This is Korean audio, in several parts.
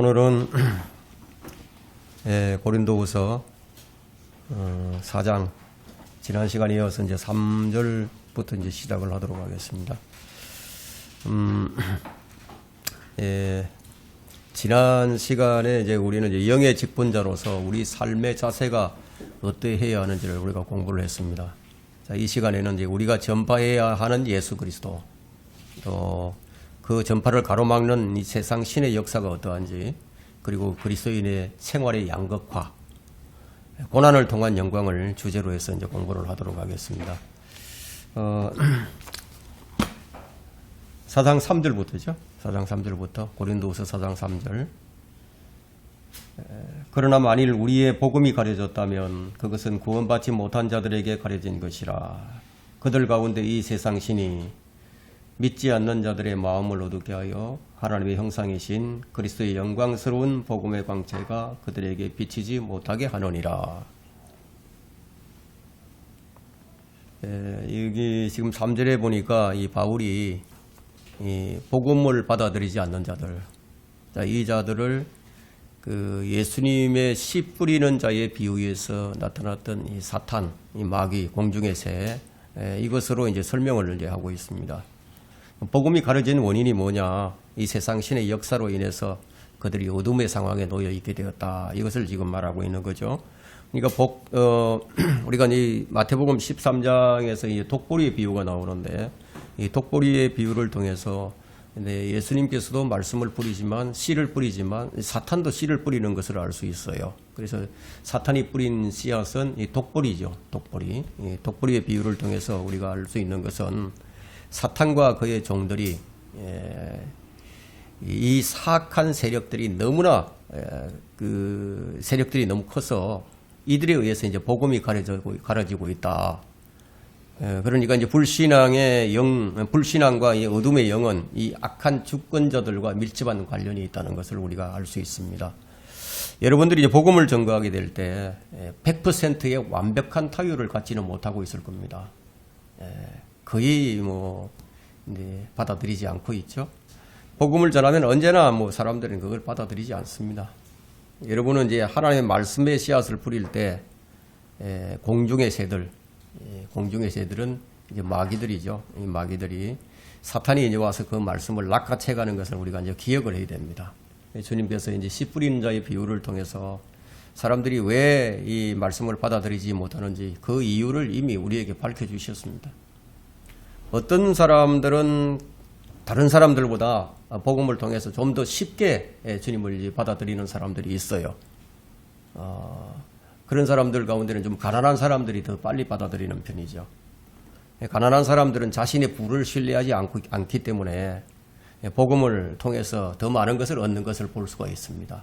오늘은 고린도후서 4장 지난 시간에 이어서 이제 3절부터 이제 시작을 하도록 하겠습니다. 지난 시간에 이제 우리는 이제 영의 직분자로서 우리 삶의 자세가 어떠해야 하는지를 우리가 공부를 했습니다. 자, 이 시간에는 이제 우리가 전파해야 하는 예수 그리스도, 또 그 전파를 가로막는 이 세상 신의 역사가 어떠한지, 그리고 그리스도인의 생활의 양극화, 고난을 통한 영광을 주제로 해서 이제 공부를 하도록 하겠습니다. 4장 3절부터죠. 4장 3절부터 고린도후서 4장 3절. 그러나 만일 우리의 복음이 가려졌다면 그것은 구원받지 못한 자들에게 가려진 것이라. 그들 가운데 이 세상 신이 믿지 않는 자들의 마음을 어둡게 하여 하나님의 형상이신 그리스도의 영광스러운 복음의 광채가 그들에게 비치지 못하게 하느니라. 여기 지금 3절에 보니까 이 바울이 이 복음을 받아들이지 않는 자들, 자, 이 자들을 그 예수님의 씨 뿌리는 자의 비유에서 나타났던 이 사탄, 이 마귀, 공중의 새, 이것으로 이제 설명을 이제 하고 있습니다. 복음이 가려진 원인이 뭐냐? 이 세상 신의 역사로 인해서 그들이 어둠의 상황에 놓여 있게 되었다. 이것을 지금 말하고 있는 거죠. 그러니까 우리가 이 마태복음 13장에서 이 독보리의 비유가 나오는데, 이 독보리의 비유를 통해서 예수님께서도 말씀을 뿌리지만, 씨를 뿌리지만 사탄도 씨를 뿌리는 것을 알 수 있어요. 그래서 사탄이 뿌린 씨앗은 이 독보리죠. 독보리. 이 독보리의 비유를 통해서 우리가 알 수 있는 것은 사탄과 그의 종들이 이 사악한 세력들이 너무나 그 세력들이 너무 커서 이들에 의해서 이제 복음이 가려지고 있다. 그러니까 이제 불신앙과 이 어둠의 영은 이 악한 주권자들과 밀접한 관련이 있다는 것을 우리가 알 수 있습니다. 여러분들이 이제 복음을 전거하게 될 때 100%의 완벽한 타율을 갖지는 못하고 있을 겁니다. 거의 받아들이지 않고 있죠. 복음을 전하면 언제나 사람들은 그걸 받아들이지 않습니다. 여러분은 이제 하나님의 말씀의 씨앗을 뿌릴 때 공중의 새들은 이제 마귀들이죠. 이 마귀들이 사탄이 이제 와서 그 말씀을 낚아채가는 것을 우리가 이제 기억을 해야 됩니다. 주님께서 이제 씨 뿌리는 자의 비유를 통해서 사람들이 왜 이 말씀을 받아들이지 못하는지 그 이유를 이미 우리에게 밝혀주셨습니다. 어떤 사람들은 다른 사람들보다 복음을 통해서 좀 더 쉽게 주님을 받아들이는 사람들이 있어요. 그런 사람들 가운데는 좀 가난한 사람들이 더 빨리 받아들이는 편이죠. 가난한 사람들은 자신의 부를 신뢰하지 않기 때문에 복음을 통해서 더 많은 것을 얻는 것을 볼 수가 있습니다.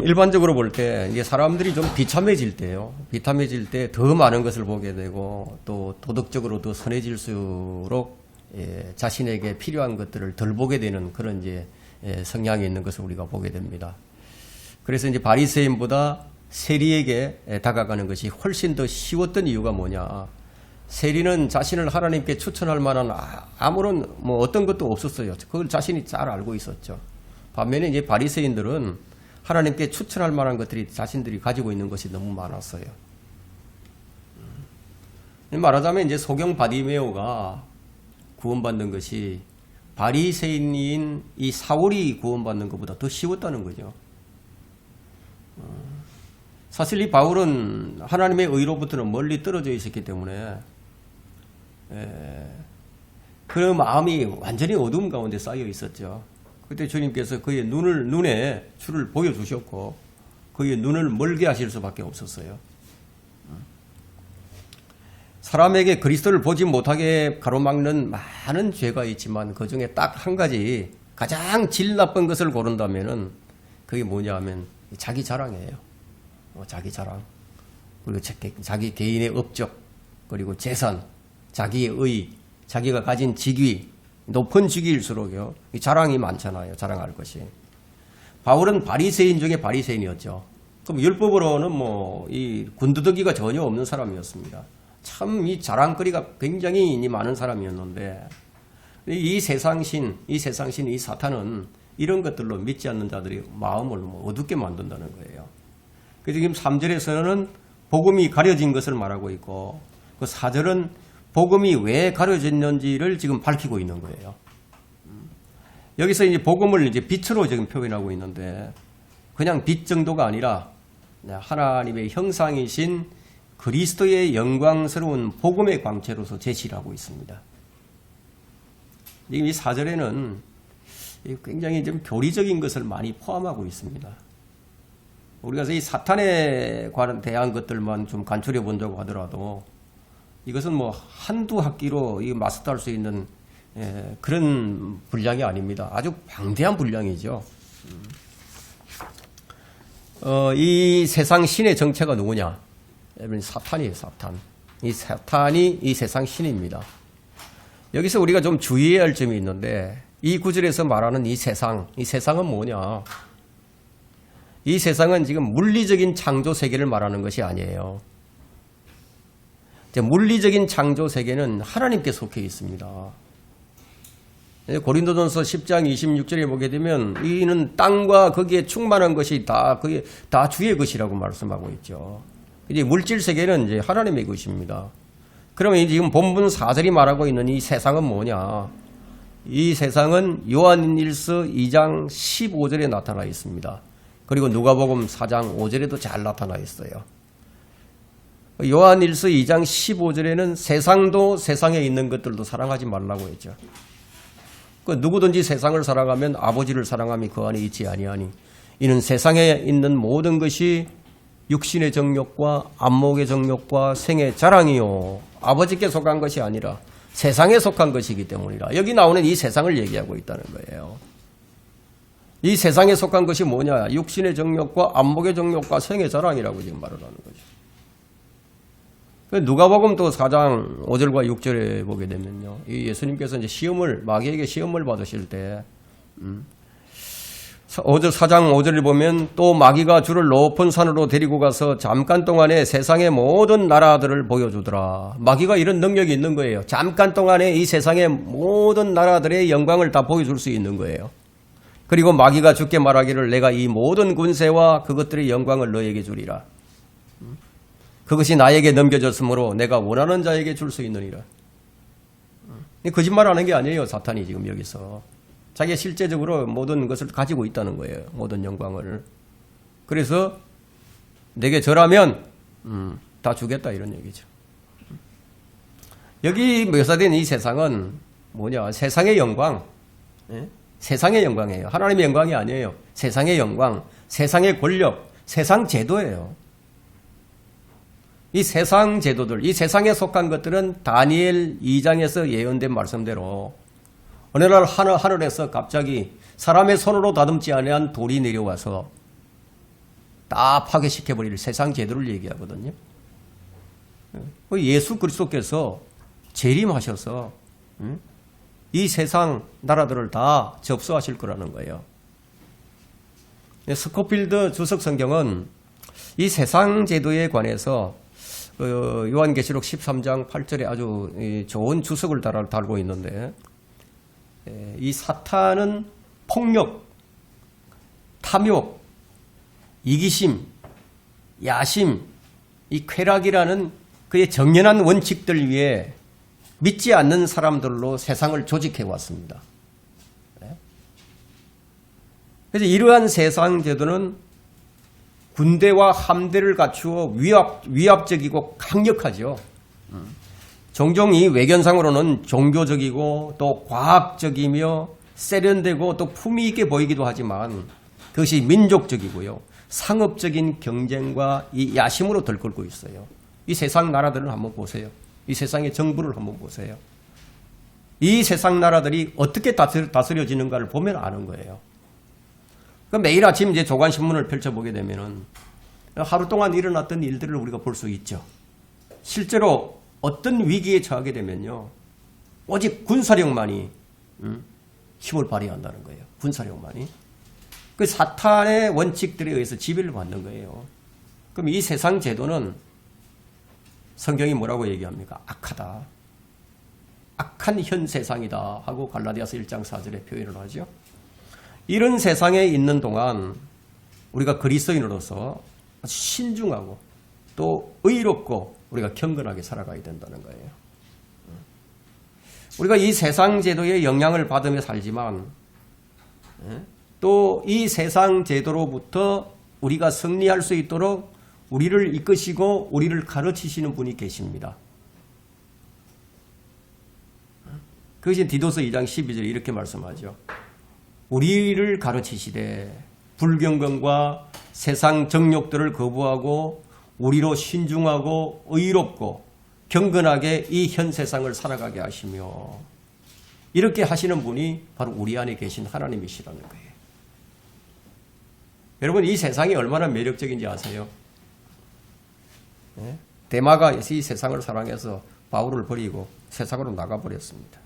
일반적으로 볼 때 이제 사람들이 좀 비참해질 때요. 비참해질 때 더 많은 것을 보게 되고 또 도덕적으로 더 선해질수록 자신에게 필요한 것들을 덜 보게 되는 그런 이제 성향이 있는 것을 우리가 보게 됩니다. 그래서 이제 바리새인보다 세리에게 다가가는 것이 훨씬 더 쉬웠던 이유가 뭐냐? 세리는 자신을 하나님께 추천할 만한 아무런 어떤 것도 없었어요. 그걸 자신이 잘 알고 있었죠. 반면에 이제 바리새인들은 하나님께 추천할 만한 것들이 자신들이 가지고 있는 것이 너무 많았어요. 말하자면 이제 소경 바디메오가 구원받는 것이 바리새인인 이 사울이 구원받는 것보다 더 쉬웠다는 거죠. 사실 이 바울은 하나님의 의로부터는 멀리 떨어져 있었기 때문에 그 마음이 완전히 어둠 가운데 쌓여 있었죠. 그때 주님께서 그의 눈에 주를 보여주셨고 그의 눈을 멀게 하실 수밖에 없었어요. 사람에게 그리스도를 보지 못하게 가로막는 많은 죄가 있지만 그 중에 딱 한 가지 가장 질 나쁜 것을 고른다면은 그게 뭐냐 하면 자기 자랑이에요. 자기 자랑. 그리고 자기 개인의 업적, 그리고 재산, 자기의 의, 자기가 가진 직위, 높은 직위일수록요, 자랑이 많잖아요. 자랑할 것이. 바울은 바리새인 중에 바리새인이었죠. 그럼 율법으로는 이 군더더기가 전혀 없는 사람이었습니다. 참 이 자랑거리가 굉장히 많은 사람이었는데 이 세상신, 이 사탄은 이런 것들로 믿지 않는 자들이 마음을 어둡게 만든다는 거예요. 그래서 지금 3절에서는 복음이 가려진 것을 말하고 있고 그 4절은 복음이 왜 가려졌는지를 지금 밝히고 있는 거예요. 여기서 이제 복음을 이제 빛으로 지금 표현하고 있는데 그냥 빛 정도가 아니라 하나님의 형상이신 그리스도의 영광스러운 복음의 광채로서 제시를 하고 있습니다. 이 4절에는 굉장히 좀 교리적인 것을 많이 포함하고 있습니다. 우리가 이 사탄에 대한 것들만 좀 간추려 본다고 하더라도 이것은 뭐 한두 학기로 마스터할 수 있는 그런 분량이 아닙니다. 아주 방대한 분량이죠. 이 세상 신의 정체가 누구냐? 사탄이에요, 사탄. 이 사탄이 이 세상 신입니다. 여기서 우리가 좀 주의해야 할 점이 있는데 이 구절에서 말하는 이 세상은 뭐냐? 이 세상은 지금 물리적인 창조 세계를 말하는 것이 아니에요. 물리적인 창조 세계는 하나님께 속해 있습니다. 고린도전서 10장 26절에 보게 되면 이는 땅과 거기에 충만한 것이 그게 다 주의 것이라고 말씀하고 있죠. 이제 물질 세계는 이제 하나님의 것입니다. 그러면 지금 본문 4절이 말하고 있는 이 세상은 뭐냐? 이 세상은 요한일서 2장 15절에 나타나 있습니다. 그리고 누가복음 4장 5절에도 잘 나타나 있어요. 요한일서 2장 15절에는 세상도 세상에 있는 것들도 사랑하지 말라고 했죠. 누구든지 세상을 사랑하면 아버지를 사랑함이 그 안에 있지 아니하니 이는 세상에 있는 모든 것이 육신의 정욕과 안목의 정욕과 생의 자랑이요 아버지께 속한 것이 아니라 세상에 속한 것이기 때문이라. 여기 나오는 이 세상을 얘기하고 있다는 거예요. 이 세상에 속한 것이 뭐냐? 육신의 정욕과 안목의 정욕과 생의 자랑이라고 지금 말을 하는 거죠. 누가복음 또 4장 5절과 6절에 보게 되면요. 이 예수님께서 이제 마귀에게 시험을 받으실 때, 4장 5절을 보면 또 마귀가 주를 높은 산으로 데리고 가서 잠깐 동안에 세상의 모든 나라들을 보여주더라. 마귀가 이런 능력이 있는 거예요. 잠깐 동안에 이 세상의 모든 나라들의 영광을 다 보여줄 수 있는 거예요. 그리고 마귀가 주께 말하기를 내가 이 모든 군세와 그것들의 영광을 너에게 주리라. 그것이 나에게 넘겨졌으므로 내가 원하는 자에게 줄 수 있느니라. 거짓말하는 게 아니에요. 사탄이 지금 여기서. 자기가 실제적으로 모든 것을 가지고 있다는 거예요. 모든 영광을. 그래서 내게 절하면 다 주겠다 이런 얘기죠. 여기 묘사된 이 세상은 뭐냐? 세상의 영광. 세상의 영광이에요. 하나님의 영광이 아니에요. 세상의 영광, 세상의 권력, 세상 제도예요. 이 세상 제도들, 이 세상에 속한 것들은 다니엘 2장에서 예언된 말씀대로 어느 날 하늘에서 갑자기 사람의 손으로 다듬지 아니한 돌이 내려와서 다 파괴시켜버릴 세상 제도를 얘기하거든요. 예수 그리스도께서 재림하셔서 이 세상 나라들을 다 접수하실 거라는 거예요. 스코필드 주석 성경은 이 세상 제도에 관해서 요한계시록 13장 8절에 아주 좋은 주석을 달고 있는데 이 사탄은 폭력, 탐욕, 이기심, 야심, 이 쾌락이라는 그의 정연한 원칙들 위에 믿지 않는 사람들로 세상을 조직해 왔습니다. 그래서 이러한 세상 제도는 군대와 함대를 갖추어 위압적이고 강력하죠. 종종 이 외견상으로는 종교적이고 또 과학적이며 세련되고 또 품위 있게 보이기도 하지만 그것이 민족적이고요. 상업적인 경쟁과 이 야심으로 들끓고 있어요. 이 세상 나라들을 한번 보세요. 이 세상의 정부를 한번 보세요. 이 세상 나라들이 어떻게 다스려지는가를 보면 아는 거예요. 매일 아침 이제 조간신문을 펼쳐보게 되면은 하루 동안 일어났던 일들을 우리가 볼 수 있죠. 실제로 어떤 위기에 처하게 되면요. 오직 군사력만이 힘을 발휘한다는 거예요. 군사력만이. 그 사탄의 원칙들에 의해서 지배를 받는 거예요. 그럼 이 세상 제도는 성경이 뭐라고 얘기합니까? 악하다. 악한 현 세상이다 하고 갈라디아서 1장 4절에 표현을 하죠. 이런 세상에 있는 동안 우리가 그리스도인으로서 신중하고 또 의롭고 우리가 경건하게 살아가야 된다는 거예요. 우리가 이 세상 제도의 영향을 받으며 살지만 또 이 세상 제도로부터 우리가 승리할 수 있도록 우리를 이끄시고 우리를 가르치시는 분이 계십니다. 그것이 디도서 2장 12절에 이렇게 말씀하죠. 우리를 가르치시되 불경건과 세상 정욕들을 거부하고 우리로 신중하고 의롭고 경건하게 이 현 세상을 살아가게 하시며 이렇게 하시는 분이 바로 우리 안에 계신 하나님이시라는 거예요. 여러분 이 세상이 얼마나 매력적인지 아세요? 데마가 이 세상을 사랑해서 바울을 버리고 세상으로 나가버렸습니다.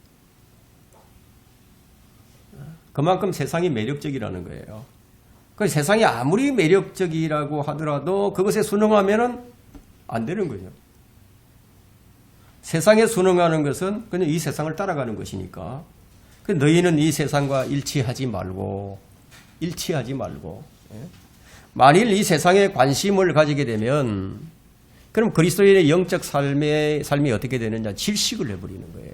그만큼 세상이 매력적이라는 거예요. 그 세상이 아무리 매력적이라고 하더라도 그것에 순응하면 안 되는 거죠. 세상에 순응하는 것은 그냥 이 세상을 따라가는 것이니까 너희는 이 세상과 일치하지 말고 만일 이 세상에 관심을 가지게 되면 그럼 그리스도인의 영적 삶이 어떻게 되느냐 질식을 해버리는 거예요.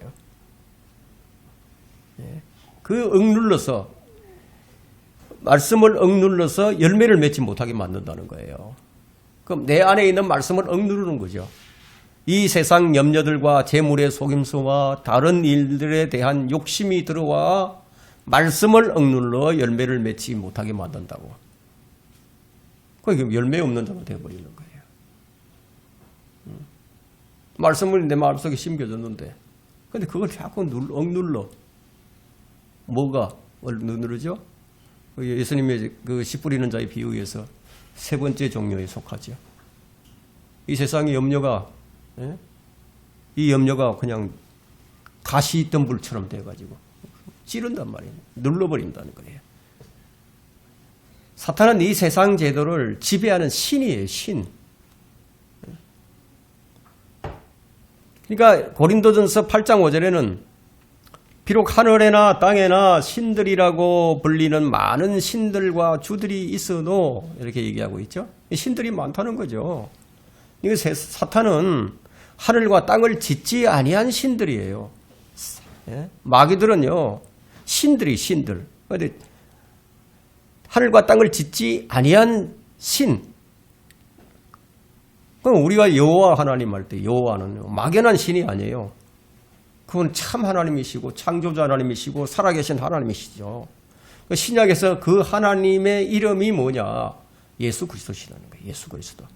그 억눌러서 말씀을 억눌러서 열매를 맺지 못하게 만든다는 거예요. 그럼 내 안에 있는 말씀을 억누르는 거죠. 이 세상 염려들과 재물의 속임수와 다른 일들에 대한 욕심이 들어와 말씀을 억눌러 열매를 맺지 못하게 만든다고. 그러니까 열매 없는 자가 되어버리는 거예요. 말씀을 내 마음속에 심겨졌는데 근데 그걸 자꾸 억눌러. 뭐가 억누르죠? 예수님의 그 씨 뿌리는 자의 비유에서 세 번째 종류에 속하죠. 이 세상의 염려가 이 염려가 그냥 가시 있던 불처럼 돼가지고 찌른단 말이에요. 눌러버린다는 거예요. 사탄은 이 세상 제도를 지배하는 신이에요. 신. 그러니까 고린도전서 8장 5절에는 비록 하늘에나 땅에나 신들이라고 불리는 많은 신들과 주들이 있어도 이렇게 얘기하고 있죠. 신들이 많다는 거죠. 이거 사탄은 하늘과 땅을 짓지 아니한 신들이에요. 마귀들은요 신들. 그런데 하늘과 땅을 짓지 아니한 신. 그럼 우리가 여호와 하나님 할 때 여호와는 막연한 신이 아니에요. 그건 참 하나님이시고 창조자 하나님이시고 살아계신 하나님이시죠. 신약에서 그 하나님의 이름이 뭐냐? 예수 그리스도시라는 거예요. 예수 그리스도.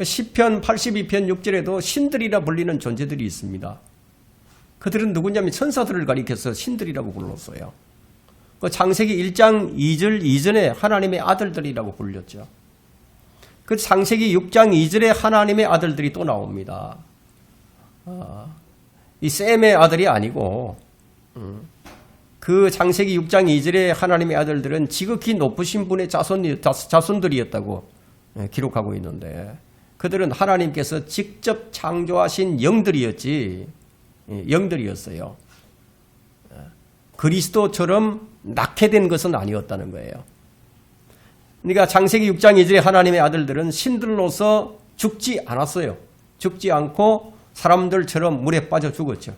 시편 82편 6절에도 신들이라 불리는 존재들이 있습니다. 그들은 누구냐면 천사들을 가리켜서 신들이라고 불렀어요. 창세기 1장 2절 이전에 하나님의 아들들이라고 불렸죠. 그 창세기 6장 2절에 하나님의 아들들이 또 나옵니다. 이 셈의 아들이 아니고 그 창세기 6장 2절에 하나님의 아들들은 지극히 높으신 분의 자손들이었다고 기록하고 있는데 그들은 하나님께서 직접 창조하신 영들이었어요. 그리스도처럼 낙해된 것은 아니었다는 거예요. 그러니까 창세기 6장 2절에 하나님의 아들들은 신들로서 죽지 않았어요. 죽지 않고 사람들처럼 물에 빠져 죽었죠.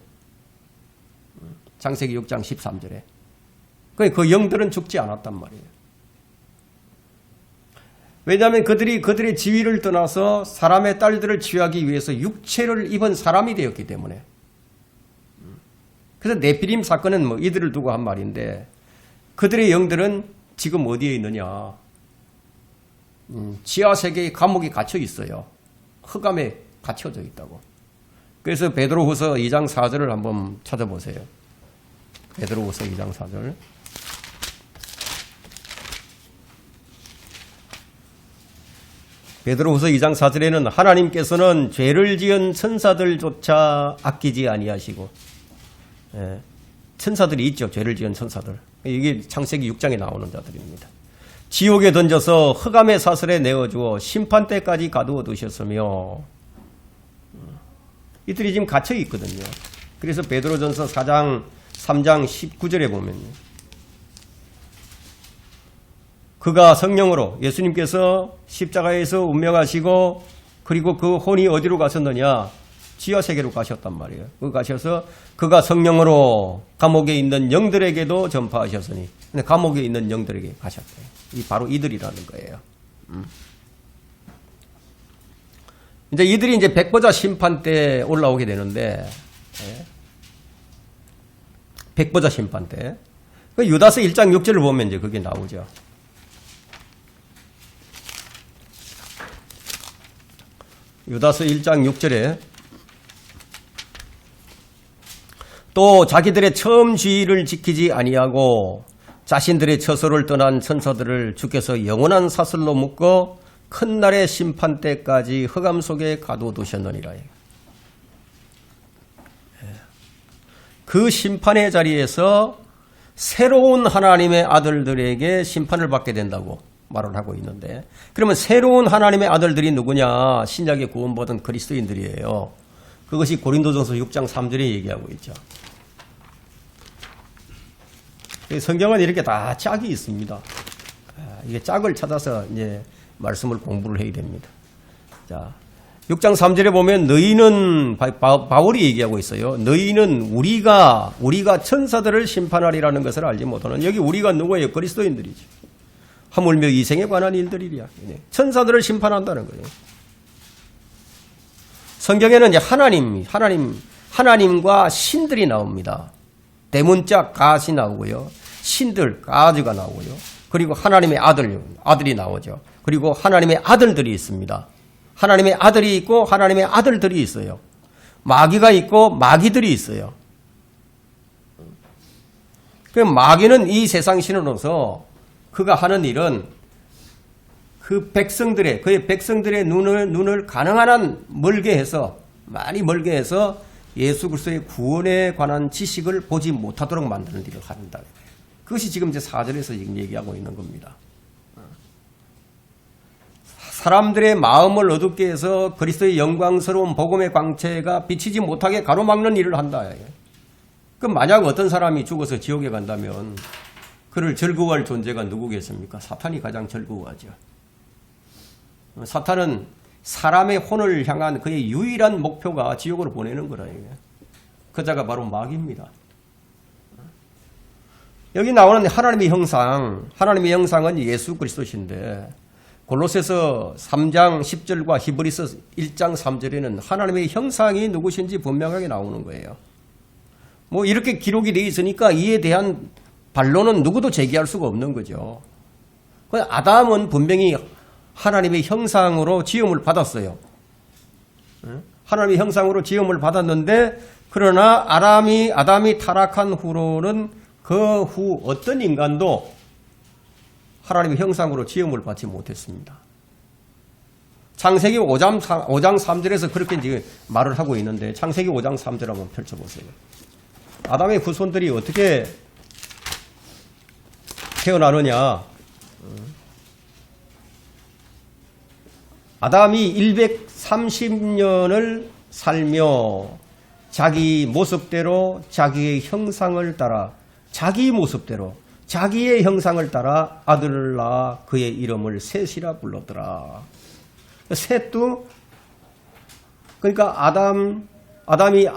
창세기 6장 13절에. 그 영들은 죽지 않았단 말이에요. 왜냐하면 그들의 지위를 떠나서 사람의 딸들을 취하기 위해서 육체를 입은 사람이 되었기 때문에. 그래서 네피림 사건은 뭐 이들을 두고 한 말인데 그들의 영들은 지금 어디에 있느냐. 지하세계의 감옥에 갇혀 있어요. 흑암에 갇혀져 있다고. 그래서 베드로후서 2장 4절을 한번 찾아보세요. 베드로후서 2장 4절. 베드로후서 2장 4절에는 하나님께서는 죄를 지은 천사들조차 아끼지 아니하시고 천사들이 있죠. 죄를 지은 천사들. 이게 창세기 6장에 나오는 자들입니다. 지옥에 던져서 흑암의 사슬에 내어주어 심판때까지 가두어 두셨으며 이들이 지금 갇혀 있거든요. 그래서 베드로전서 4장 3장 19절에 보면 그가 성령으로 예수님께서 십자가에서 운명하시고 그리고 그 혼이 어디로 가셨느냐? 지하세계로 가셨단 말이에요. 그 가셔서 그가 성령으로 감옥에 있는 영들에게도 전파하셨으니 근데 감옥에 있는 영들에게 가셨대요. 이 바로 이들이라는 거예요. 이제 이들이 이제 백보자 심판 때 올라오게 되는데 백보자 심판 때 그 유다서 1장 6절을 보면 이제 그게 나오죠. 유다서 1장 6절에 또 자기들의 처음 주의를 지키지 아니하고 자신들의 처소를 떠난 천사들을 주께서 영원한 사슬로 묶어 큰 날의 심판 때까지 흑암 속에 가둬두셨느니라. 그 심판의 자리에서 새로운 하나님의 아들들에게 심판을 받게 된다고 말을 하고 있는데, 그러면 새로운 하나님의 아들들이 누구냐? 신약의 구원받은 그리스도인들이에요. 그것이 고린도전서 6장 3절에 얘기하고 있죠. 성경은 이렇게 다 짝이 있습니다. 이게 짝을 찾아서 이제 말씀을 공부를 해야 됩니다. 자, 6장 3절에 보면 너희는 바울이 얘기하고 있어요. 너희는 우리가 천사들을 심판하리라는 것을 알지 못하는, 여기 우리가 누구예요? 그리스도인들이죠. 하물며 이생에 관한 일들이랴. 천사들을 심판한다는 거예요. 성경에는 이제 하나님과 신들이 나옵니다. 대문자 갓이 나오고요. 신들, 가즈가 나오고요. 그리고 하나님의 아들이 나오죠. 그리고 하나님의 아들들이 있습니다. 하나님의 아들이 있고 하나님의 아들들이 있어요. 마귀가 있고 마귀들이 있어요. 그 마귀는 이 세상 신으로서 그가 하는 일은 그의 백성들의 눈을 가능한 한 많이 멀게 해서 예수 그리스도의 구원에 관한 지식을 보지 못하도록 만드는 일을 한다. 그것이 지금 이제 4절에서 지금 얘기하고 있는 겁니다. 사람들의 마음을 어둡게 해서 그리스도의 영광스러운 복음의 광채가 비치지 못하게 가로막는 일을 한다. 그럼 만약 어떤 사람이 죽어서 지옥에 간다면 그를 즐거워할 존재가 누구겠습니까? 사탄이 가장 즐거워하죠. 사탄은 사람의 혼을 향한 그의 유일한 목표가 지옥으로 보내는 거라. 그 자가 바로 마귀입니다. 여기 나오는 하나님의 형상은 예수 그리스도신데, 골로새서 3장 10절과 히브리서 1장 3절에는 하나님의 형상이 누구신지 분명하게 나오는 거예요. 뭐 이렇게 기록이 되어 있으니까 이에 대한 반론은 누구도 제기할 수가 없는 거죠. 아담은 분명히 하나님의 형상으로 지음을 받았어요. 하나님의 형상으로 지음을 받았는데, 그러나 아담이 타락한 후로는 그 후 어떤 인간도 하나님의 형상으로 지음을 받지 못했습니다. 창세기 5장 3절에서 그렇게 이제 말을 하고 있는데, 창세기 5장 3절 한번 펼쳐보세요. 아담의 후손들이 어떻게 태어나느냐. 아담이 130년을 살며 자기 모습대로 자기의 형상을 따라, 자기 모습대로 자기의 형상을 따라 아들을 낳아 그의 이름을 셋이라 불렀더라. 셋도, 그러니까 아담이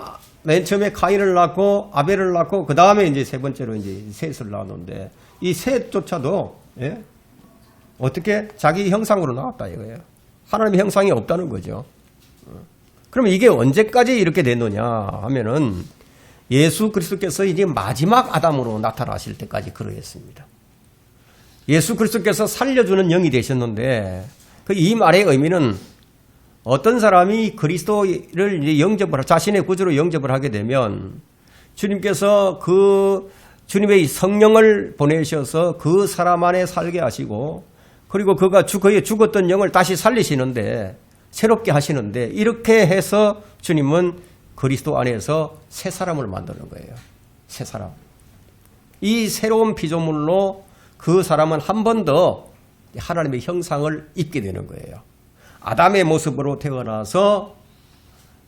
맨 처음에 카인을 낳고 아벨을 낳고 그 다음에 이제 세 번째로 이제 셋을 낳았는데, 이 셋조차도 어떻게 자기 형상으로 나왔다 이거예요. 하나님의 형상이 없다는 거죠. 그럼 이게 언제까지 이렇게 됐느냐 하면은 예수 그리스도께서 이제 마지막 아담으로 나타나실 때까지 그러했습니다. 예수 그리스도께서 살려주는 영이 되셨는데, 이 말의 의미는 어떤 사람이 그리스도를 이제 자신의 구주로 영접을 하게 되면 주님께서 주님의 성령을 보내셔서 그 사람 안에 살게 하시고, 그리고 그의 죽었던 영을 다시 살리시는데, 새롭게 하시는데, 이렇게 해서 주님은 그리스도 안에서 새 사람을 만드는 거예요. 새 사람. 이 새로운 피조물로 그 사람은 한 번 더 하나님의 형상을 입게 되는 거예요. 아담의 모습으로 태어나서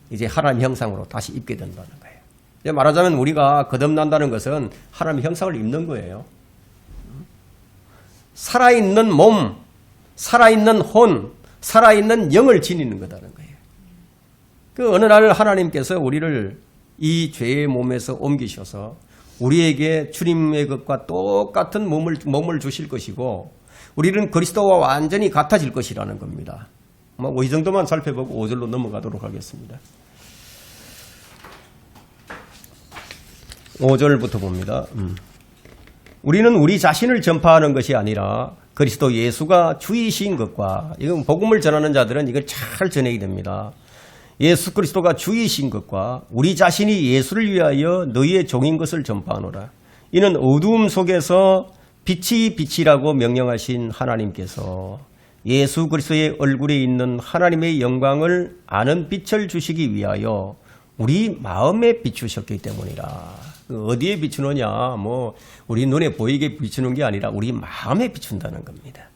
이제 하나님 형상으로 다시 입게 된다는 거예요. 말하자면 우리가 거듭난다는 것은 하나님의 형상을 입는 거예요. 살아있는 몸, 살아있는 혼, 살아있는 영을 지니는 거다는 거예요. 그 어느 날 하나님께서 우리를 이 죄의 몸에서 옮기셔서 우리에게 주님의 것과 똑같은 몸을 주실 것이고 우리는 그리스도와 완전히 같아질 것이라는 겁니다. 뭐 이 정도만 살펴보고 5절로 넘어가도록 하겠습니다. 5절부터 봅니다. 우리는 우리 자신을 전파하는 것이 아니라 그리스도 예수가 주이신 것과, 이건 복음을 전하는 자들은 이걸 잘 전해야 됩니다. 예수 그리스도가 주이신 것과 우리 자신이 예수를 위하여 너희의 종인 것을 전파하노라. 이는 어두움 속에서 빛이 빛이라고 명령하신 하나님께서 예수 그리스도의 얼굴에 있는 하나님의 영광을 아는 빛을 주시기 위하여 우리 마음에 비추셨기 때문이라. 어디에 비추느냐, 뭐 우리 눈에 보이게 비추는 게 아니라 우리 마음에 비춘다는 겁니다.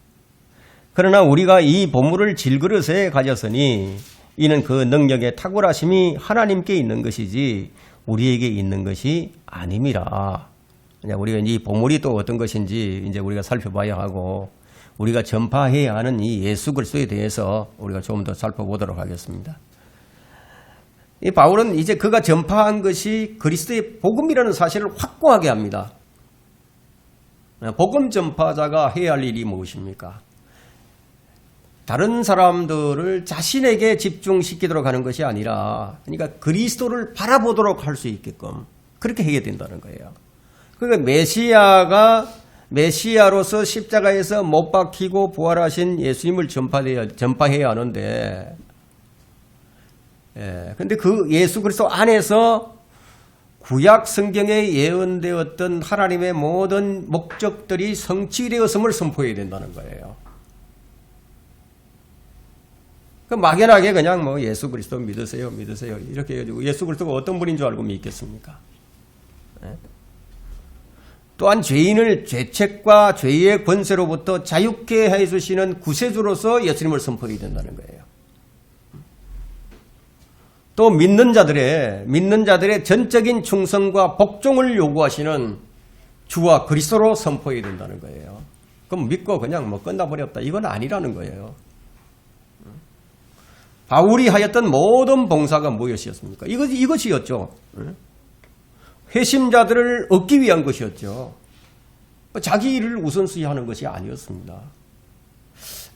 그러나 우리가 이 보물을 질그릇에 가졌으니 이는 그 능력의 탁월하심이 하나님께 있는 것이지 우리에게 있는 것이 아님이라. 우리가 이 보물이 또 어떤 것인지 이제 우리가 살펴봐야 하고 우리가 전파해야 하는 이 예수 그리스도에 대해서 우리가 좀 더 살펴보도록 하겠습니다. 이 바울은 이제 그가 전파한 것이 그리스도의 복음이라는 사실을 확고하게 합니다. 복음 전파자가 해야 할 일이 무엇입니까? 다른 사람들을 자신에게 집중시키도록 하는 것이 아니라, 그러니까 그리스도를 바라보도록 할 수 있게끔 그렇게 해야 된다는 거예요. 그러니까 메시아로서 십자가에서 못 박히고 부활하신 예수님을 전파해야 하는데, 근데 그 예수 그리스도 안에서 구약 성경에 예언되었던 하나님의 모든 목적들이 성취되었음을 선포해야 된다는 거예요. 그 막연하게 그냥 뭐 예수 그리스도 믿으세요 이렇게 해가지고 예수 그리스도가 어떤 분인 줄 알고 믿겠습니까? 또한 죄인을 죄책과 죄의 권세로부터 자유케 해주시는 구세주로서 예수님을 선포해야 된다는 거예요. 또 믿는 자들의 전적인 충성과 복종을 요구하시는 주와 그리스도로 선포해야 된다는 거예요. 그럼 믿고 그냥 뭐 끝나버렸다, 이건 아니라는 거예요. 바울이 하였던 모든 봉사가 무엇이었습니까? 이것이었죠. 회심자들을 얻기 위한 것이었죠. 자기 일을 우선순위 하는 것이 아니었습니다.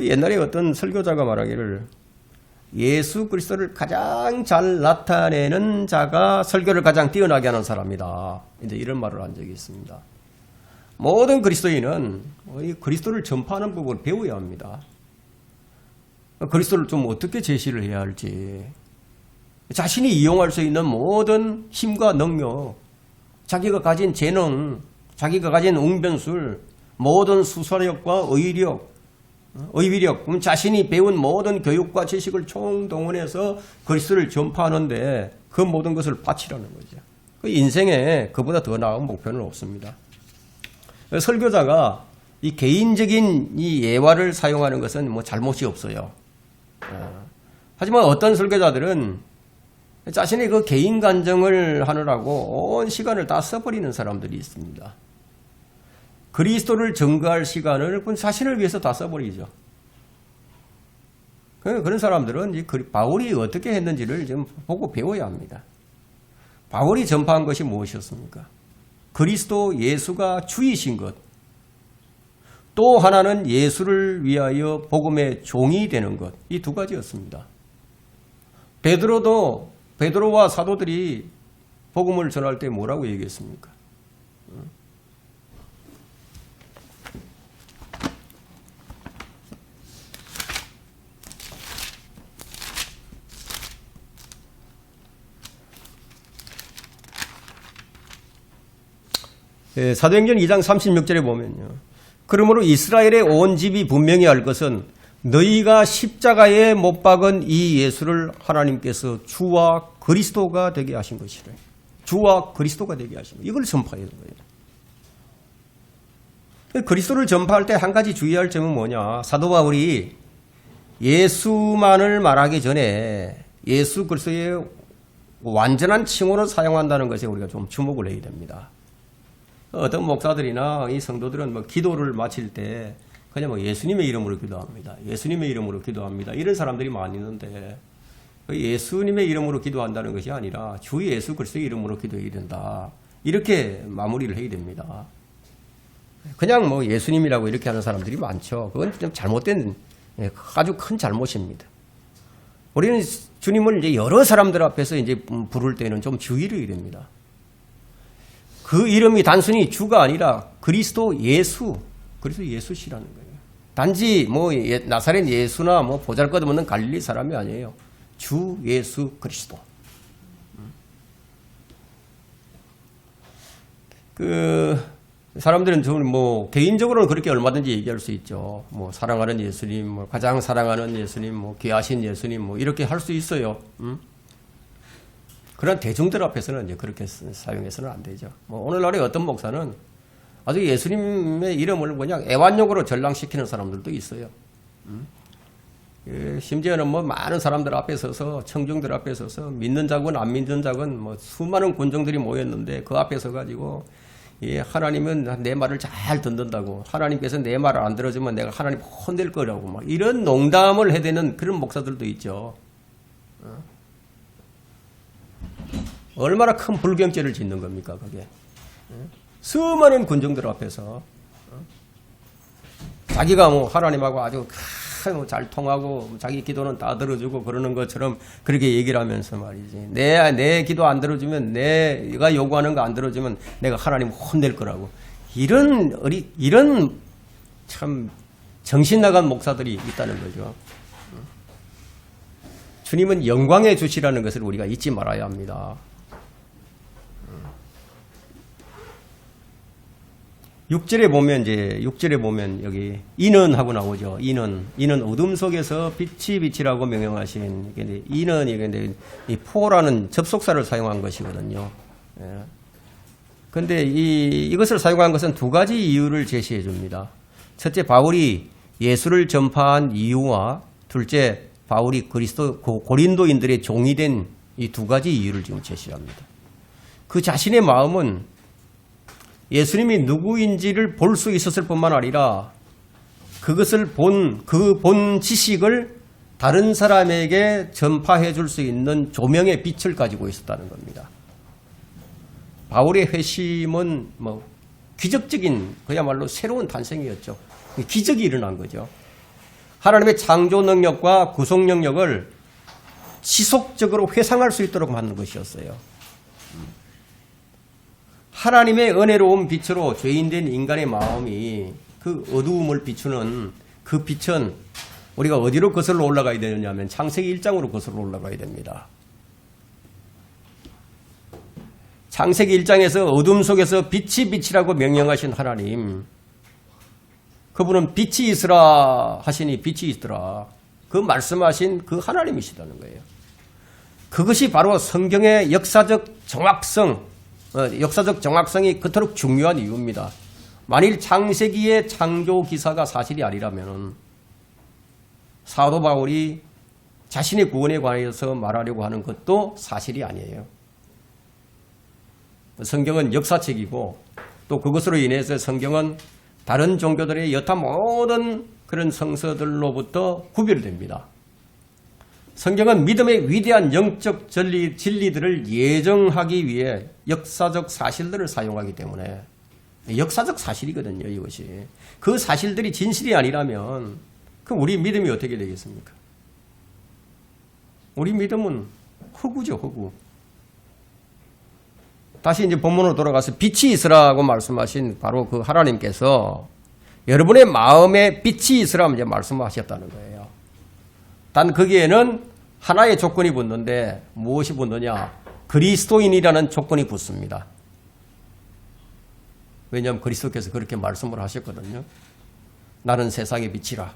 옛날에 어떤 설교자가 말하기를 예수 그리스도를 가장 잘 나타내는 자가 설교를 가장 뛰어나게 하는 사람이다, 이제 이런 말을 한 적이 있습니다. 모든 그리스도인은 그리스도를 전파하는 법을 배워야 합니다. 그리스도를 좀 어떻게 제시를 해야 할지, 자신이 이용할 수 있는 모든 힘과 능력, 자기가 가진 재능, 자기가 가진 웅변술, 모든 수사력과 의비력, 자신이 배운 모든 교육과 지식을 총동원해서 그리스도를 전파하는데 그 모든 것을 바치라는 거죠. 그 인생에 그보다 더 나은 목표는 없습니다. 설교자가 이 개인적인 이 예화를 사용하는 것은 뭐 잘못이 없어요. 하지만 어떤 설교자들은 자신의 그 개인 간증을 하느라고 온 시간을 다 써버리는 사람들이 있습니다. 그리스도를 증거할 시간을 자신을 위해서 다 써버리죠. 그런 사람들은 바울이 어떻게 했는지를 좀 보고 배워야 합니다. 바울이 전파한 것이 무엇이었습니까? 그리스도 예수가 주이신 것. 또 하나는 예수를 위하여 복음의 종이 되는 것. 이 두 가지였습니다. 베드로와 사도들이 복음을 전할 때 뭐라고 얘기했습니까? 사도행전 2장 36절에 보면요. 그러므로 이스라엘의 온 집이 분명히 알 것은 너희가 십자가에 못 박은 이 예수를 하나님께서 주와 그리스도가 되게 하신 것이래. 주와 그리스도가 되게 하신 것. 이걸 선포해야 되는 거예요. 그리스도를 전파할 때 한 가지 주의할 점은 뭐냐. 사도 바울이 예수만을 말하기 전에 예수 그리스도의 완전한 칭호를 사용한다는 것에 우리가 좀 주목을 해야 됩니다. 어떤 목사들이나 이 성도들은 뭐 기도를 마칠 때 그냥 뭐 예수님의 이름으로 기도합니다. 예수님의 이름으로 기도합니다. 이런 사람들이 많이 있는데 예수님의 이름으로 기도한다는 것이 아니라 주 예수 그리스도의 이름으로 기도해야 된다. 이렇게 마무리를 해야 됩니다. 그냥 뭐 예수님이라고 이렇게 하는 사람들이 많죠. 그건 좀 잘못된 아주 큰 잘못입니다. 우리는 주님을 이제 여러 사람들 앞에서 이제 부를 때는 좀 주의를 해야 됩니다. 그 이름이 단순히 주가 아니라 그리스도 예수, 그리스도 예수시라는 거예요. 단지 뭐 나사렛 예수나 뭐 보잘것없는 갈릴리 사람이 아니에요. 주 예수 그리스도. 사람들은 좀 뭐 개인적으로는 그렇게 얼마든지 얘기할 수 있죠. 뭐 사랑하는 예수님, 뭐 가장 사랑하는 예수님, 뭐 귀하신 예수님, 뭐 이렇게 할 수 있어요. 그런 대중들 앞에서는 이제 그렇게 사용해서는 안 되죠. 뭐 오늘날에 어떤 목사는 아주 예수님의 이름을 그냥 애완용으로 전랑시키는 사람들도 있어요. 심지어는 뭐 많은 사람들 앞에 서서 청중들 앞에 서서 믿는 자군 안 믿는 자군 뭐 수많은 군중들이 모였는데 그 앞에 서 가지고 하나님은 내 말을 잘 듣는다고 하나님께서 내 말을 안 들어주면 내가 하나님 혼낼 거라고 막 이런 농담을 해대는 그런 목사들도 있죠. 얼마나 큰 불경죄를 짓는 겁니까 그게. 수많은 군중들 앞에서 자기가 뭐 하나님하고 아주 잘 통하고 자기 기도는 다 들어주고 그러는 것처럼 그렇게 얘기를 하면서 말이지. 내 기도 안 들어주면 내가 요구하는 거 안 들어주면 내가 하나님 혼낼 거라고. 이런 참 정신 나간 목사들이 있다는 거죠. 주님은 영광의 주시라는 것을 우리가 잊지 말아야 합니다. 6절에 보면 여기 이는 하고 나오죠. 이는 어둠 속에서 빛이라고 명령하신 이는 이게 이 포라는 접속사를 사용한 것이거든요. 그런데 이것을 사용한 것은 두 가지 이유를 제시해 줍니다. 첫째, 바울이 예수를 전파한 이유와 둘째, 바울이 고린도인들의 종이 된 이 두 가지 이유를 지금 제시합니다. 그 자신의 마음은 예수님이 누구인지를 볼 수 있었을 뿐만 아니라 그것을 본 지식을 다른 사람에게 전파해 줄 수 있는 조명의 빛을 가지고 있었다는 겁니다. 바울의 회심은 뭐 기적적인 그야말로 새로운 탄생이었죠. 기적이 일어난 거죠. 하나님의 창조 능력과 구속 능력을 지속적으로 회상할 수 있도록 만든 것이었어요. 하나님의 은혜로운 빛으로 죄인된 인간의 마음이 그 어두움을 비추는 그 빛은 우리가 어디로 거슬러 올라가야 되느냐면 창세기 1장으로 거슬러 올라가야 됩니다. 창세기 1장에서 어둠 속에서 빛이라고 명령하신 하나님, 그분은 빛이 있으라 하시니 빛이 있더라. 그 말씀하신 그 하나님이시다는 거예요. 그것이 바로 성경의 역사적 정확성이 그토록 중요한 이유입니다. 만일 창세기의 창조 기사가 사실이 아니라면 사도 바울이 자신의 구원에 관해서 말하려고 하는 것도 사실이 아니에요. 성경은 역사책이고 또 그것으로 인해서 성경은 다른 종교들의 여타 모든 그런 성서들로부터 구별됩니다. 성경은 믿음의 위대한 영적 진리들을 예정하기 위해 역사적 사실들을 사용하기 때문에 역사적 사실이거든요. 이것이. 그 사실들이 진실이 아니라면 그럼 우리 믿음이 어떻게 되겠습니까? 우리 믿음은 허구죠. 허구. 다시 이제 본문으로 돌아가서 빛이 있으라고 말씀하신 바로 그 하나님께서 여러분의 마음에 빛이 있으라고 이제 말씀하셨다는 거예요. 단 거기에는 하나의 조건이 붙는데 무엇이 붙느냐? 그리스도인이라는 조건이 붙습니다. 왜냐하면 그리스도께서 그렇게 말씀을 하셨거든요. 나는 세상의 빛이라.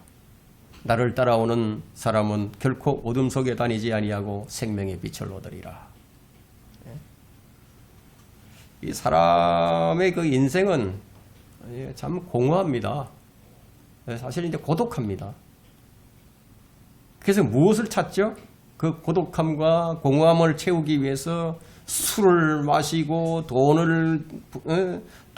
나를 따라오는 사람은 결코 어둠 속에 다니지 아니하고 생명의 빛을 얻으리라. 이 사람의 그 인생은 참 공허합니다. 사실 이제 고독합니다. 그래서 무엇을 찾죠? 그 고독함과 공허함을 채우기 위해서 술을 마시고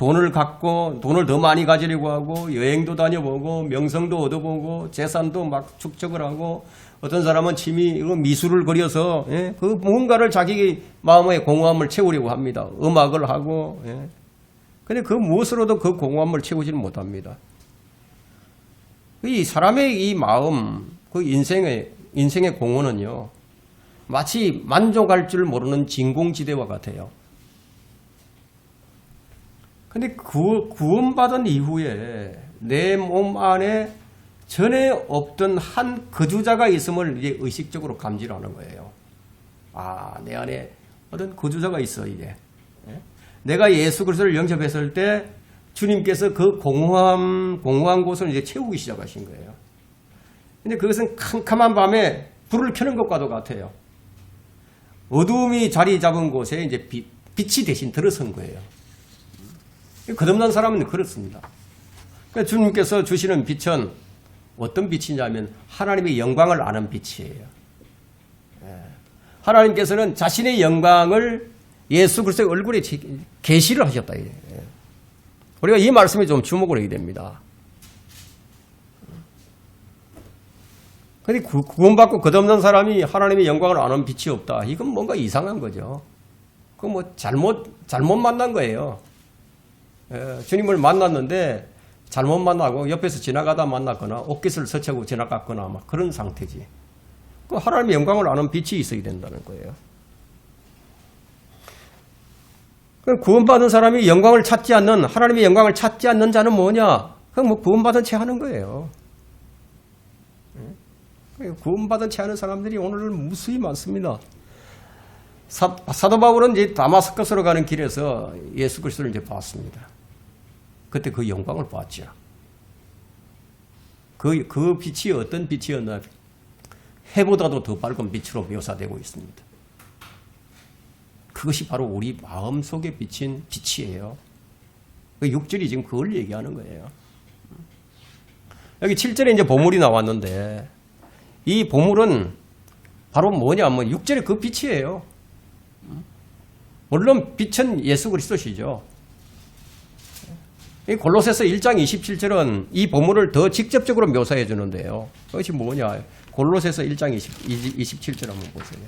돈을 갖고 돈을 더 많이 가지려고 하고 여행도 다녀보고 명성도 얻어보고 재산도 막 축적을 하고 어떤 사람은 취미 미술을 그려서 예? 그 무언가를 자기 마음의 공허함을 채우려고 합니다. 음악을 하고 예? 근데 그 무엇으로도 그 공허함을 채우지는 못합니다. 이 사람의 이 마음, 그 인생의 공허는요, 마치 만족할 줄 모르는 진공지대와 같아요. 근데 구원받은 이후에 내 몸 안에 전에 없던 한 거주자가 있음을 이제 의식적으로 감지하는 거예요. 아, 내 안에 어떤 거주자가 있어, 이게. 내가 예수 그리스도를 영접했을 때 주님께서 그 공허한 곳을 이제 채우기 시작하신 거예요. 근데 그것은 캄캄한 밤에 불을 켜는 것과도 같아요. 어두움이 자리 잡은 곳에 이제 빛이 대신 들어선 거예요. 거듭난 사람은 그렇습니다. 그러니까 주님께서 주시는 빛은 어떤 빛이냐면 하나님의 영광을 아는 빛이에요. 하나님께서는 자신의 영광을 예수 그리스도의 얼굴에 계시를 하셨다. 우리가 이 말씀에 좀 주목을 해야 됩니다. 그런데 구원받고 거듭난 사람이 하나님의 영광을 아는 빛이 없다. 이건 뭔가 이상한 거죠. 그건 뭐 잘못 만난 거예요. 주님을 만났는데 잘못 만나고 옆에서 지나가다 만났거나 옷깃을 스치고 지나갔거나 막 그런 상태지. 그 하나님의 영광을 아는 빛이 있어야 된다는 거예요. 구원받은 사람이 영광을 찾지 않는, 하나님의 영광을 찾지 않는 자는 뭐냐? 그건 뭐 구원받은 채 하는 거예요. 구원받은 채 하는 사람들이 오늘 무수히 많습니다. 사도 바울은 이제 다마스커스로 가는 길에서 예수 그리스도를 이제 봤습니다. 그때 그 영광을 봤죠. 그 빛이 어떤 빛이었나? 해보다도 더 밝은 빛으로 묘사되고 있습니다. 그것이 바로 우리 마음속에 비친 빛이에요. 6절이 지금 그걸 얘기하는 거예요. 여기 7절에 이제 보물이 나왔는데 이 보물은 바로 뭐냐면 6절에 그 빛이에요. 물론 빛은 예수 그리스도시죠. 이 골로새서 1장 27절은 이 보물을 더 직접적으로 묘사해 주는데요. 그것이 뭐냐? 골로새서 1장 27절 한번 보세요.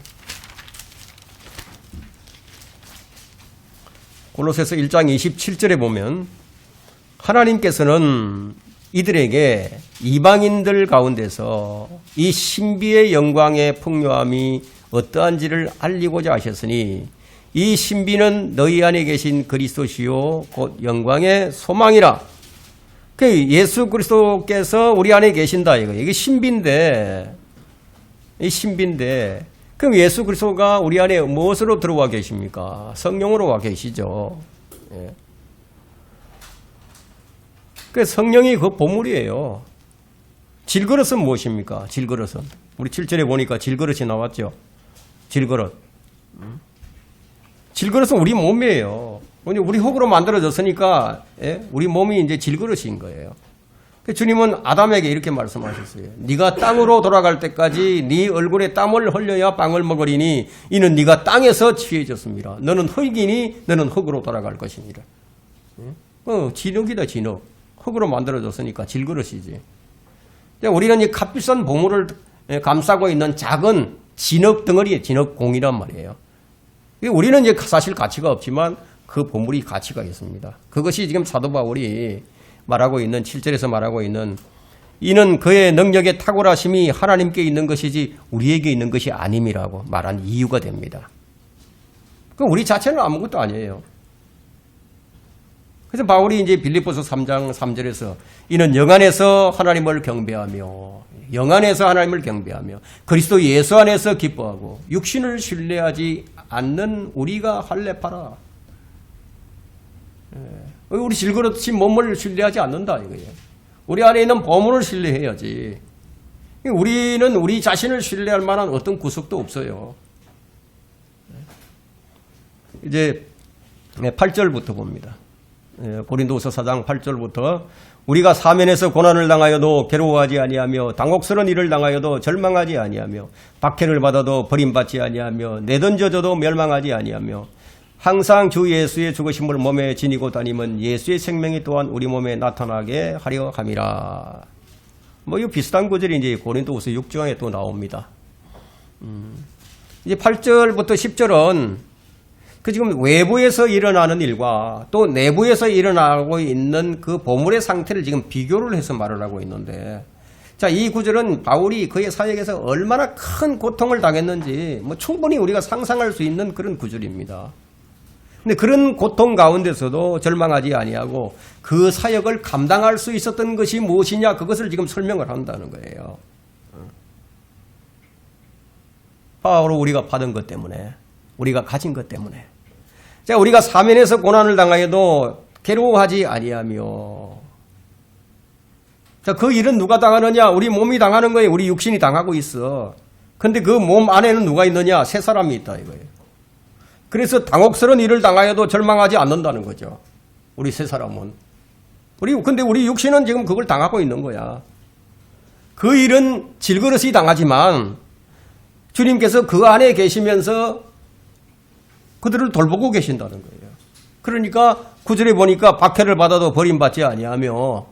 골로새서 1장 27절에 보면 하나님께서는 이들에게 이방인들 가운데서 이 신비의 영광의 풍요함이 어떠한지를 알리고자 하셨으니 이 신비는 너희 안에 계신 그리스도시요 곧 영광의 소망이라. 그 예수 그리스도께서 우리 안에 계신다 이거. 이게 신비인데, 이 신비인데, 그럼 예수 그리스도가 우리 안에 무엇으로 들어와 계십니까? 성령으로 와 계시죠. 예. 그 성령이 그 보물이에요. 질그릇은 무엇입니까? 질그릇은 우리 7절에 보니까 질그릇이 나왔죠. 질그릇. 질그릇은 우리 몸이에요. 우리 흙으로 만들어졌으니까 예? 우리 몸이 이제 질그릇인 거예요. 주님은 아담에게 이렇게 말씀하셨어요. 네가 땅으로 돌아갈 때까지 네 얼굴에 땀을 흘려야 빵을 먹으리니 이는 네가 땅에서 취해졌습니다. 너는 흙이니 너는 흙으로 돌아갈 것이니라. 진흙이다 진흙. 흙으로 만들어졌으니까 질그릇이지. 우리는 이 값비싼 보물을 감싸고 있는 작은 진흙 덩어리에 진흙공이란 말이에요. 우리는 이제 사실 가치가 없지만 그 보물이 가치가 있습니다. 그것이 지금 사도 바울이 말하고 있는 7절에서 말하고 있는 이는 그의 능력의 탁월하심이 하나님께 있는 것이지 우리에게 있는 것이 아님이라고 말한 이유가 됩니다. 그 우리 자체는 아무것도 아니에요. 그래서 바울이 이제 빌립보서 3장 3절에서 이는 영 안에서 하나님을 경배하며 영 안에서 하나님을 경배하며 그리스도 예수 안에서 기뻐하고 육신을 신뢰하지 않는 우리가 할례파라. 우리 질그릇이 몸을 신뢰하지 않는다 이거예요. 우리 안에 있는 보물을 신뢰해야지. 우리는 우리 자신을 신뢰할 만한 어떤 구석도 없어요. 이제 8절부터 봅니다. 고린도후서 4장 8절부터 우리가 사면에서 고난을 당하여도 괴로워하지 아니하며 당혹스러운 일을 당하여도 절망하지 아니하며 박해를 받아도 버림받지 아니하며 내던져져도 멸망하지 아니하며 항상 주 예수의 죽으심을 몸에 지니고 다니면 예수의 생명이 또한 우리 몸에 나타나게 하려 함이라. 뭐 이 비슷한 구절이 이제 고린도후서 6장에 또 나옵니다. 이제 8절부터 10절은 그 지금 외부에서 일어나는 일과 또 내부에서 일어나고 있는 그 보물의 상태를 지금 비교를 해서 말을 하고 있는데, 자, 이 구절은 바울이 그의 사역에서 얼마나 큰 고통을 당했는지 뭐 충분히 우리가 상상할 수 있는 그런 구절입니다. 근데 그런 고통 가운데서도 절망하지 아니하고 그 사역을 감당할 수 있었던 것이 무엇이냐, 그것을 지금 설명을 한다는 거예요. 바로 우리가 받은 것 때문에, 우리가 가진 것 때문에. 자, 우리가 사면에서 고난을 당하여도 괴로워하지 아니하며. 자, 그 일은 누가 당하느냐? 우리 몸이 당하는 거예요. 우리 육신이 당하고 있어. 근데 그 몸 안에는 누가 있느냐? 새 사람이 있다 이거예요. 그래서 당혹스러운 일을 당하여도 절망하지 않는다는 거죠. 우리 새 사람은. 근데 우리 육신은 지금 그걸 당하고 있는 거야. 그 일은 질그릇이 당하지만 주님께서 그 안에 계시면서 그들을 돌보고 계신다는 거예요. 그러니까 9절에 보니까 박해를 받아도 버림받지 아니하며,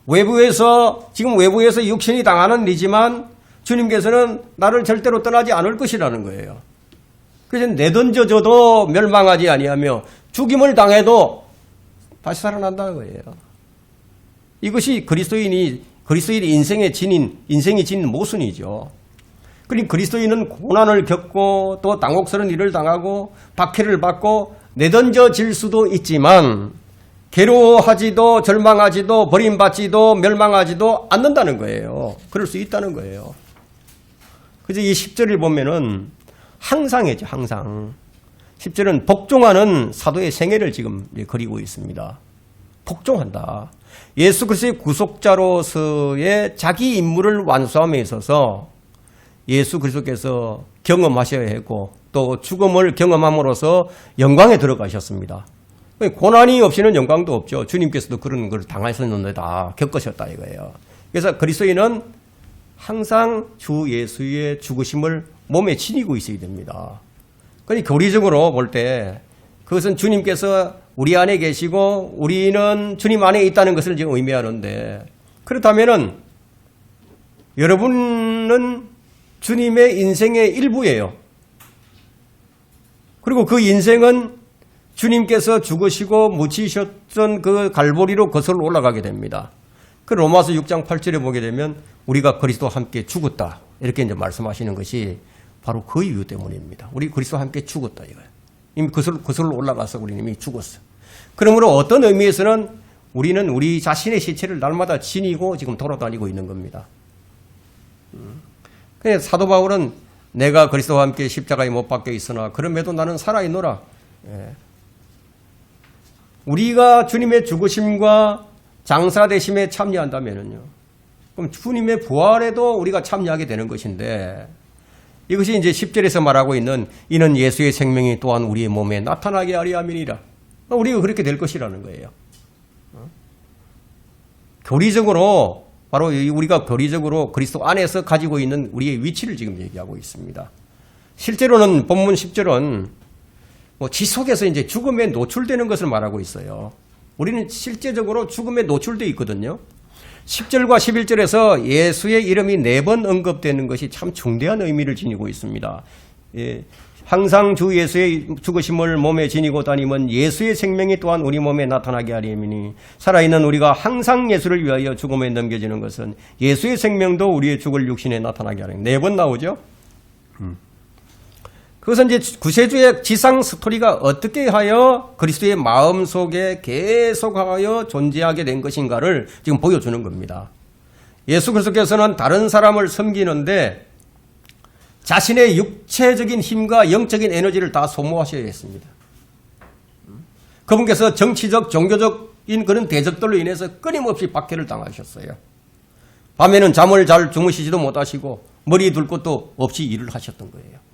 외부에서 육신이 당하는 일이지만 주님께서는 나를 절대로 떠나지 않을 것이라는 거예요. 그래서 내던져져도 멸망하지 아니하며 죽임을 당해도 다시 살아난다는 거예요. 이것이 그리스도인 인생이 지닌 모순이죠. 그러니까 그리스도인은 고난을 겪고 또 당혹스러운 일을 당하고 박해를 받고 내던져질 수도 있지만 괴로워하지도 절망하지도 버림받지도 멸망하지도 않는다는 거예요. 그럴 수 있다는 거예요. 그래서 이 10절을 보면은 항상이죠, 항상. 10절은 복종하는 사도의 생애를 지금 그리고 있습니다. 복종한다. 예수 그리스도의 구속자로서의 자기 임무를 완수함에 있어서 예수 그리스도께서 경험하셔야 했고 또 죽음을 경험함으로써 영광에 들어가셨습니다. 고난이 없이는 영광도 없죠. 주님께서도 그런 걸 당하셨는데 다 겪으셨다 이거예요. 그래서 그리스도인은 항상 주 예수의 죽으심을 몸에 지니고 있어야 됩니다. 그러니까 교리적으로 볼 때 그것은 주님께서 우리 안에 계시고 우리는 주님 안에 있다는 것을 지금 의미하는데, 그렇다면은 여러분은 주님의 인생의 일부예요. 그리고 그 인생은 주님께서 죽으시고 묻히셨던 그 갈보리로 거슬러 올라가게 됩니다. 그 로마서 6장 8절에 보게 되면 우리가 그리스도와 함께 죽었다 이렇게 이제 말씀하시는 것이 바로 그 이유 때문입니다. 우리 그리스도와 함께 죽었다 이거예요. 이미 거슬러 올라가서 우리는 이미 죽었어. 그러므로 어떤 의미에서는 우리는 우리 자신의 시체를 날마다 지니고 지금 돌아다니고 있는 겁니다. 그냥 사도 바울은 내가 그리스도와 함께 십자가에 못 박혀 있으나 그럼에도 나는 살아있노라. 예. 우리가 주님의 죽으심과 장사되심에 참여한다면요, 그럼 주님의 부활에도 우리가 참여하게 되는 것인데, 이것이 이제 10절에서 말하고 있는 이는 예수의 생명이 또한 우리의 몸에 나타나게 하려 함이니라. 우리가 그렇게 될 것이라는 거예요. 교리적으로 바로 우리가 교리적으로 그리스도 안에서 가지고 있는 우리의 위치를 지금 얘기하고 있습니다. 실제로는 본문 10절은 지속해서 이제 죽음에 노출되는 것을 말하고 있어요. 우리는 실제적으로 죽음에 노출되어 있거든요. 10절과 11절에서 예수의 이름이 4번 언급되는 것이 참 중대한 의미를 지니고 있습니다. 예, 항상 주 예수의 죽으심을 몸에 지니고 다니면 예수의 생명이 또한 우리 몸에 나타나게 하리니, 살아있는 우리가 항상 예수를 위하여 죽음에 넘겨지는 것은 예수의 생명도 우리의 죽을 육신에 나타나게 하리니. 4번 나오죠. 그것은 이제 구세주의 지상 스토리가 어떻게 하여 그리스도의 마음속에 계속하여 존재하게 된 것인가를 지금 보여주는 겁니다. 예수 그리스도께서는 다른 사람을 섬기는데 자신의 육체적인 힘과 영적인 에너지를 다 소모하셔야 했습니다. 그분께서 정치적, 종교적인 그런 대적들로 인해서 끊임없이 박해를 당하셨어요. 밤에는 잠을 잘 주무시지도 못하시고 머리 둘 것도 없이 일을 하셨던 거예요.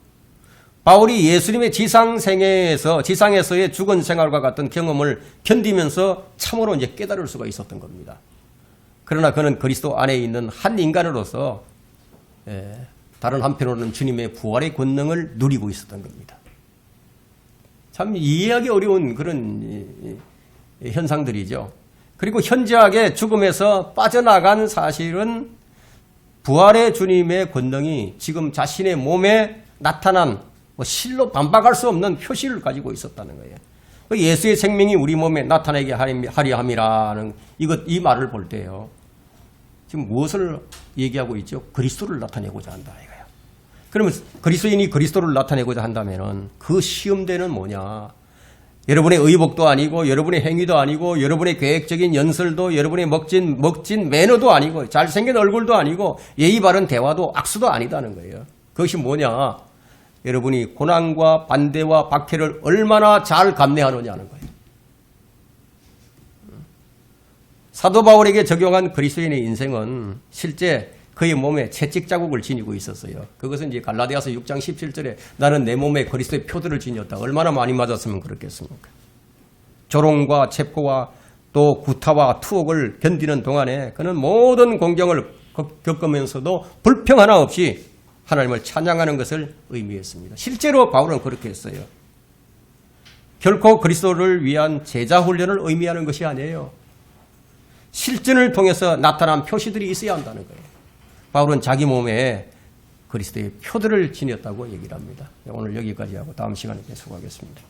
바울이 예수님의 지상에서의 죽은 생활과 같은 경험을 견디면서 참으로 이제 깨달을 수가 있었던 겁니다. 그러나 그는 그리스도 안에 있는 한 인간으로서 다른 한편으로는 주님의 부활의 권능을 누리고 있었던 겁니다. 참 이해하기 어려운 그런 현상들이죠. 그리고 현저하게 죽음에서 빠져나간 사실은 부활의 주님의 권능이 지금 자신의 몸에 나타난 실로 반박할 수 없는 표시를 가지고 있었다는 거예요. 예수의 생명이 우리 몸에 나타나게 하려 함이라는 이 말을 볼 때요. 지금 무엇을 얘기하고 있죠? 그리스도를 나타내고자 한다 이거예요. 그러면 그리스도인이 그리스도를 나타내고자 한다면은 그 시험대는 뭐냐? 여러분의 의복도 아니고 여러분의 행위도 아니고 여러분의 계획적인 연설도 여러분의 멋진 매너도 아니고 잘생긴 얼굴도 아니고 예의 바른 대화도 악수도 아니다는 거예요. 그것이 뭐냐? 여러분이 고난과 반대와 박해를 얼마나 잘 감내하느냐는 거예요. 사도 바울에게 적용한 그리스도인의 인생은 실제 그의 몸에 채찍 자국을 지니고 있었어요. 그것은 이제 갈라디아서 6장 17절에 나는 내 몸에 그리스도의 표들을 지녔다. 얼마나 많이 맞았으면 그렇겠습니까? 조롱과 체포와 또 구타와 투옥을 견디는 동안에 그는 모든 공경을 겪으면서도 불평 하나 없이 하나님을 찬양하는 것을 의미했습니다. 실제로 바울은 그렇게 했어요. 결코 그리스도를 위한 제자 훈련을 의미하는 것이 아니에요. 실전을 통해서 나타난 표시들이 있어야 한다는 거예요. 바울은 자기 몸에 그리스도의 표들을 지녔다고 얘기를 합니다. 오늘 여기까지 하고 다음 시간에 계속하겠습니다.